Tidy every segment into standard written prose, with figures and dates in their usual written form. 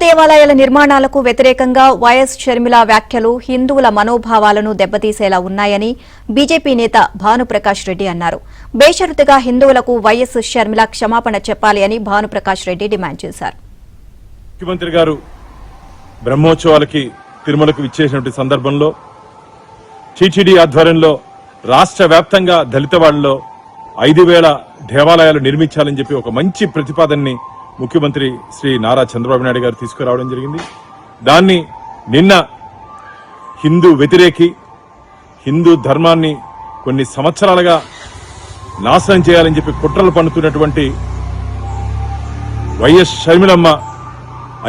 దేవాలయాల నిర్మాణాలకు వ్యతిరేకంగా వైఎస్ షర్మిల వ్యాఖ్యలు హిందువుల మనోభావాలను దెబ్బతీసేలా ఉన్నాయని బీజేపీ నేత భానుప్రకాష్ రెడ్డి అన్నారు. బేషరతుగా హిందువులకు వైఎస్ షర్మిల క్షమాపణ చెప్పాలి అని భానుప్రకాష్ రెడ్డి డిమాండ్ చేశారు. ముఖ్యమంత్రి గారు బ్రహ్మోత్సవాలకి తిరుమలకు విచ్చేసినటువంటి సందర్భంలో టీటీడీ ఆధ్వర్యంలో రాష్ట్ర వ్యాప్తంగా దళితవాడలో 5,000 దేవాలయాలు నిర్మించాలని చెప్పి ఒక మంచి ప్రతిపాదనని ముఖ్యమంత్రి శ్రీ నారా చంద్రబాబు నాయుడు గారు తీసుకురావడం జరిగింది. దాన్ని నిన్న హిందూ వ్యతిరేకి హిందూ ధర్మాన్ని కొన్ని సంవత్సరాలుగా నాశనం చేయాలని చెప్పి కుట్రలు పన్నుతున్నటువంటి వైఎస్ షర్మిలమ్మ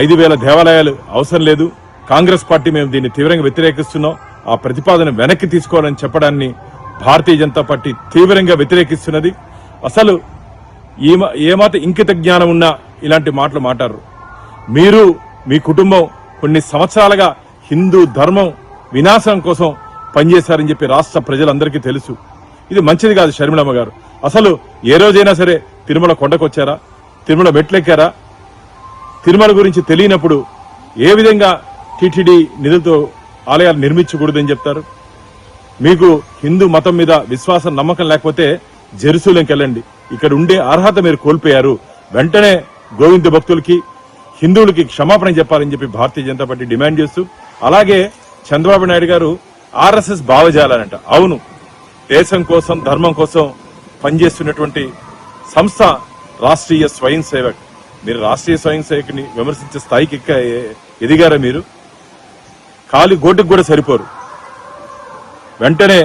5,000 దేవాలయాలు అవసరం లేదు, కాంగ్రెస్ పార్టీ మేము దీన్ని తీవ్రంగా వ్యతిరేకిస్తున్నాం, ఆ ప్రతిపాదన వెనక్కి తీసుకోవాలని చెప్పడాన్ని భారతీయ జనతా పార్టీ తీవ్రంగా వ్యతిరేకిస్తున్నది. అసలు ఏమాత ఇంకిత జ్ఞానం ఉన్నా ఇలాంటి మాటలు మాట్లాడరు. మీరు మీ కుటుంబం కొన్ని సంవత్సరాలుగా హిందూ ధర్మం వినాశనం కోసం పనిచేశారని చెప్పి రాష్ట్ర ప్రజలందరికీ తెలుసు. ఇది మంచిది కాదు. షర్మిలమ్మ గారు అసలు ఏ రోజైనా సరే తిరుమల కొండకొచ్చారా, తిరుమల మెట్లెక్కారా? తిరుమల గురించి తెలియనప్పుడు ఏ విధంగా టీటీడీ నిధులతో ఆలయాలు నిర్మించకూడదని చెప్తారు? మీకు హిందూ మతం మీద విశ్వాసం నమ్మకం లేకపోతే జెరూసలేంకి వెళ్ళండి. ఇక్కడ ఉండే అర్హత మీరు కోల్పోయారు. వెంటనే గోవింద భక్తులకి హిందువులకి క్షమాపణ చెప్పాలని చెప్పి భారతీయ జనతా పార్టీ డిమాండ్ చేస్తూ, అలాగే చంద్రబాబు నాయుడు గారు ఆర్ఎస్ఎస్ భావజాలంట. అవును, దేశం కోసం ధర్మం కోసం పనిచేస్తున్నటువంటి సంస్థ రాష్ట్రీయ స్వయం సేవక్. మీరు రాష్ట్రీయ స్వయం సేవకుని విమర్శించే స్థాయికి ఎదిగారా? మీరు కాలి గోటుకు కూడా సరిపోరు. వెంటనే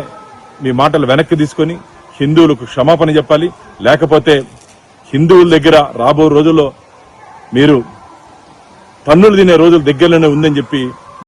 మీ మాటలు వెనక్కి తీసుకొని హిందువులకు క్షమాపణ చెప్పాలి. లేకపోతే హిందువుల దగ్గర రాబో రోజుల్లో మీరు తన్నులు తినే రోజులు దగ్గరలోనే ఉందని చెప్పి